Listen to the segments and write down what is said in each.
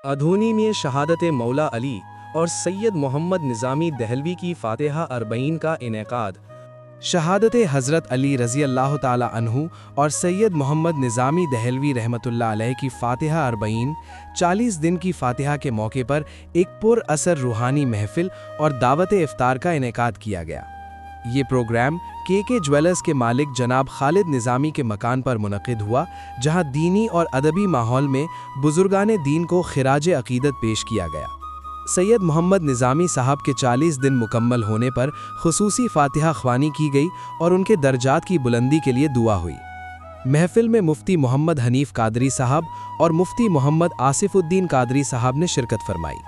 अधूनी में शहादत मौला अली और सैयद मोहम्मद निज़ामी दहलवी की फ़ातिहा अरबईन का इनेकाद। शहादत हज़रत अली रज़ी अल्लाह ताला अन्हु और सैयद मोहम्मद निज़ामी दहलवी रहमतुल्लाह अलैह की फ़ातिहा अरबईन 40 दिन की फ़ातिहा के मौके पर एक पुर असर रूहानी महफ़िल और दावत इफ़्तार का इनेकाद किया गया। ये प्रोग्राम के ज्वेलर्स के मालिक जनाब खालिद निज़ामी के मकान पर मुनक़िद हुआ, जहां दीनी और अदबी माहौल में बुजुर्गान दीन को खिराज अक़ीदत पेश किया गया। सैयद मोहम्मद निज़ामी साहब के 40 दिन मुकम्मल होने पर खुसूसी फ़ातिहा ख्वानी की गई और उनके दर्जात की बुलंदी के लिए दुआ हुई। महफ़िल में मुफ्ती मोहम्मद हनीफ़ कादरी साहब और मुफ्ती मोहम्मद आसिफ़ुद्दीन कादरी साहब ने शिरकत फरमाई।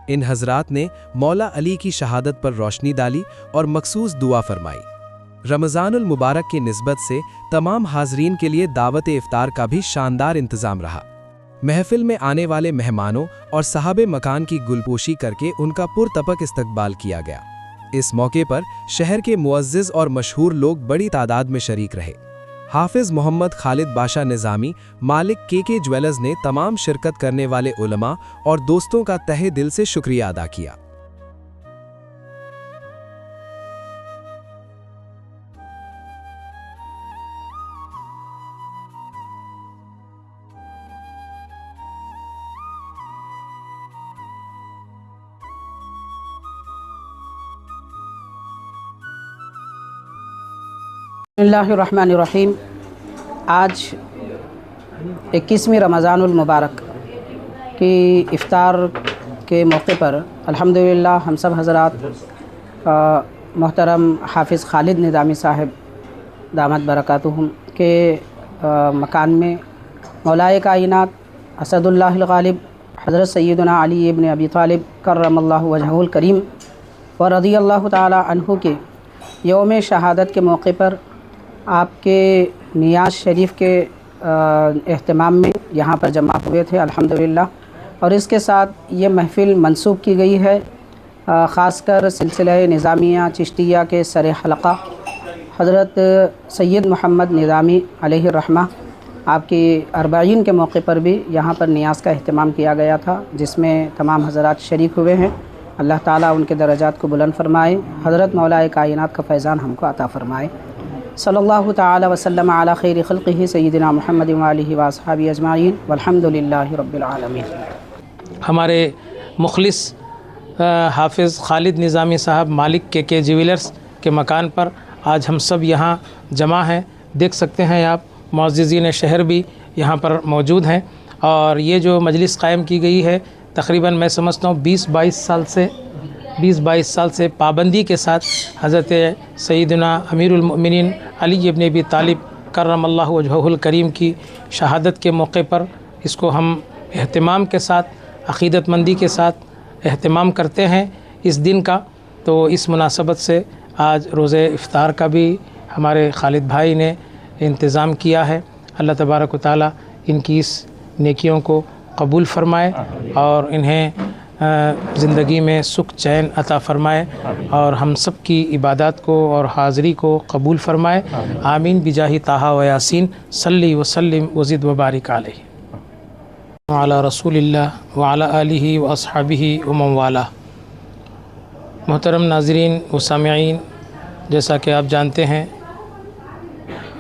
इन हज़रात ने मौला अली की शहादत पर रोशनी डाली और मखसूस दुआ फरमाई। रमज़ानुल मुबारक की निस्बत से तमाम हाज़रीन के लिए दावत इफ़्तार का भी शानदार इंतज़ाम रहा। महफ़िल में आने वाले मेहमानों और साहबे मकान की गुलपोशी करके उनका पुरतपक इस्तकबाल किया गया। इस मौके पर शहर के मुअज़्ज़िज़ और मशहूर लोग बड़ी तादाद में शरीक रहे। हाफिज़ मोहम्मद खालिद बाशा निज़ामी मालिक के ज्वेलर्स ने तमाम शिरकत करने वाले उलमा और दोस्तों का तहे दिल से शुक्रिया अदा किया। बिस्मिल्लाहिर्रहमानिर्रहीम। आज 21वीं रमज़ानुल मुबारक की इफ़्तार के मौके पर अल्हम्दुलिल्लाह हम सब हज़रात मोहतरम हाफिज़ खालिद निज़ामी साहब दामत बरकातुहुम के मकान में मौलाए कायनात असदुल्लाहिल गालिब हज़रत सैयदना अली इब्न अबी तालिब कररमल्लाहु वजहुल करीम व रज़ियल्लाहु ताला अन्हु के यौम शहादत के मौके पर आपके नियाज़ शरीफ के एहतमाम में यहाँ पर जमा हुए थे अल्हम्दुलिल्लाह। और इसके साथ ये महफ़िल मंसूब की गई है ख़ासकर सिलसिला निज़ामिया चिश्तिया के सर हलक़ा हज़रत सैयद मोहम्मद निज़ामी अलैहिर्रहमा आपकी अरबाईन के मौके पर भी यहाँ पर नियाज़ का एहतमाम किया गया था, जिसमें तमाम हज़रात शरीक हुए हैं। अल्लाह ताला उनके दर्जात को बुलंद फरमाए, हज़रत मौलाए कायनात का फैज़ान हमको अता फ़रमाए। सल्लल्लाहु ताला वसल्लम अला खैरि खल्क़िही सय्यिदिना मुहम्मद व आलिहि व अस्हाबिही अजमाइन वल्हम्दुलिल्लाहि रब्बिल आलमीन। हमारे मुखलिस हाफिज़ खालिद निज़ामी साहब मालिक के ज्वेलर्स के मकान पर आज हम सब यहाँ जमा हैं। देख सकते हैं आप, मुअज़्ज़िज़ीन शहर भी यहाँ पर मौजूद हैं। और ये जो मजलिस कायम की गई है तकरीबन मैं समझता हूँ 20-22 साल से पाबंदी के साथ हज़रत सैयदना अमीरुल मोमिनीन अली इब्न अबी तालिब कररमल्लाहु वजहुल करीम की शहादत के मौके पर इसको हम एहतमाम के साथ अक़ीदतमंदी के साथ एहतमाम करते हैं इस दिन का। तो इस मुनासबत से आज रोज़े इफ़्तार का भी हमारे खालिद भाई ने इंतज़ाम किया है। अल्लाह तबारक व तआला इनकी इस नेकियों को कबूल फ़रमाए और इन्हें ज़िंदगी में सुख चैन अता फ़रमाए और हम सब की इबादत को और हाज़री को कबूल फ़रमाए। आमीन बिजाही ताहा व यासीन सल्ली व सल्लिम वज़िद व बारिक अलैहि व अला रसूलिल्लाह व अला आलिहि व अस्हाबिही व मन वाला। मोहतरम नाज़रीन व सामिईन, जैसा कि आप जानते हैं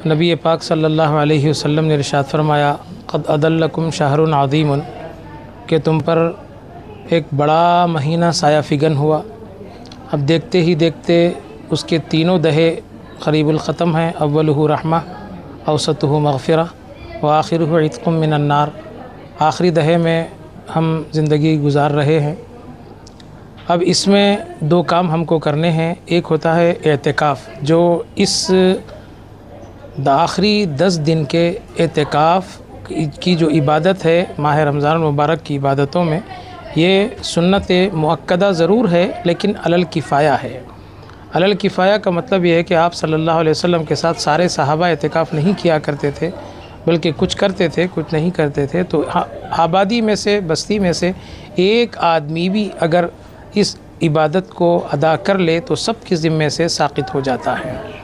नबी पाक सल्लल्लाहु अलैहि वसल्लम ने इरशाद फरमाया क़द अदल्लकुम शहरुन अज़ीमुन, कि तुम पर एक बड़ा महीना साया फिगन हुआ। अब देखते ही देखते उसके तीनों दहे क़रीबुल ख़त्म हैं। अव्वलुहु रहमा, औसतुहु मग़फ़िरा व आखिरुहु इत्क़ुम मिनन नार। आखिरी दहे में हम ज़िंदगी गुजार रहे हैं। अब इसमें दो काम हमको करने हैं। एक होता है एतिकाफ़, जो इस आखिरी 10 दिन के एतिकाफ़ की जो इबादत है माह रमज़ान मुबारक की इबादतों में, ये सुन्नत मुअक्कदा ज़रूर है लेकिन अलल किफ़ाया है। अलल किफ़ाया का मतलब ये है कि आप सल्लल्लाहु अलैहि वसल्लम के साथ सारे सहाबा एतिकाफ़ नहीं किया करते थे, बल्कि कुछ करते थे कुछ नहीं करते थे। तो आबादी में से, बस्ती में से एक आदमी भी अगर इस इबादत को अदा कर ले तो सब के ज़िम्मे से साक़ित हो जाता है।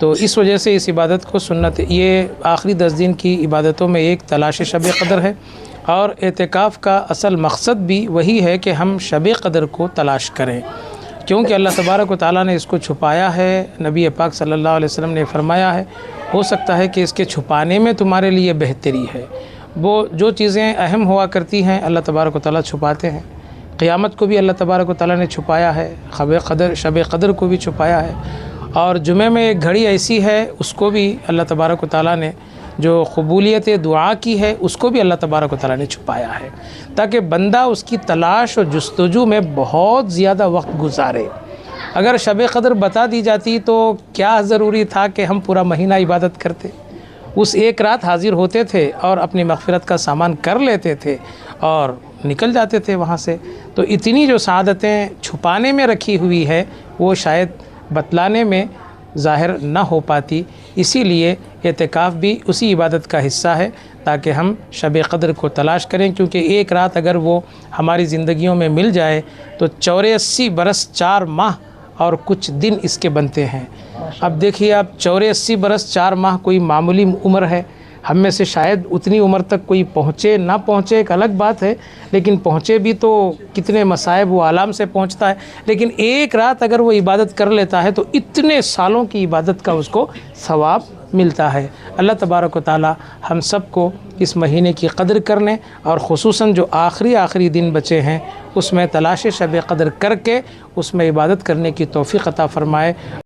तो इस वजह से इस इबादत को सुन्नत, ये आखिरी 10 दिन की इबादतों में एक तलाश शब क़दर है, اور اعتکاف کا اصل مقصد بھی وہی ہے کہ ہم شب قدر کو تلاش کریں، کیونکہ اللہ تبارک و تعالیٰ نے اس کو چھپایا ہے۔ نبی پاک صلی اللہ علیہ وسلم نے فرمایا ہے ہو سکتا ہے کہ اس کے چھپانے میں تمہارے لیے بہتری ہے۔ وہ جو چیزیں اہم ہوا کرتی ہیں اللہ تبارک و تعالیٰ چھپاتے ہیں۔ قیامت کو بھی اللہ تبارک و تعالیٰ نے چھپایا ہے، شب قدر کو بھی چھپایا ہے، اور جمعہ میں ایک گھڑی ایسی ہے اس کو بھی اللہ تبارک و تعالیٰ نے جو قبولیت دعا کی ہے اس کو بھی اللہ تبارک و تعالیٰ نے چھپایا ہے، تاکہ بندہ اس کی تلاش اور جستجو میں بہت زیادہ وقت گزارے۔ اگر شب قدر بتا دی جاتی تو کیا ضروری تھا کہ ہم پورا مہینہ عبادت کرتے؟ اس ایک رات حاضر ہوتے تھے اور اپنی مغفرت کا سامان کر لیتے تھے اور نکل جاتے تھے وہاں سے۔ تو اتنی جو سعادتیں چھپانے میں رکھی ہوئی ہے وہ شاید بتلانے میں ظاہر نہ ہو پاتی، اسی لیے اعتکاف بھی اسی عبادت کا حصہ ہے تاکہ ہم شب قدر کو تلاش کریں، کیونکہ ایک رات اگر وہ ہماری زندگیوں میں مل جائے تو 84 برس 4 ماہ اور کچھ دن اس کے بنتے ہیں۔ اب دیکھیے آپ 84 برس 4 ماہ کوئی معمولی عمر ہے، ہم میں سے شاید اتنی عمر تک کوئی پہنچے نہ پہنچے ایک الگ بات ہے، لیکن پہنچے بھی تو کتنے مصائب و آلام سے پہنچتا ہے، لیکن ایک رات اگر وہ عبادت کر لیتا ہے تو اتنے سالوں کی عبادت کا اس کو ثواب ملتا ہے۔ اللہ تبارک و تعالی ہم سب کو اس مہینے کی قدر کرنے اور خصوصاً جو آخری دن بچے ہیں اس میں تلاش شب قدر کر کے اس میں عبادت کرنے کی توفیق عطا فرمائے۔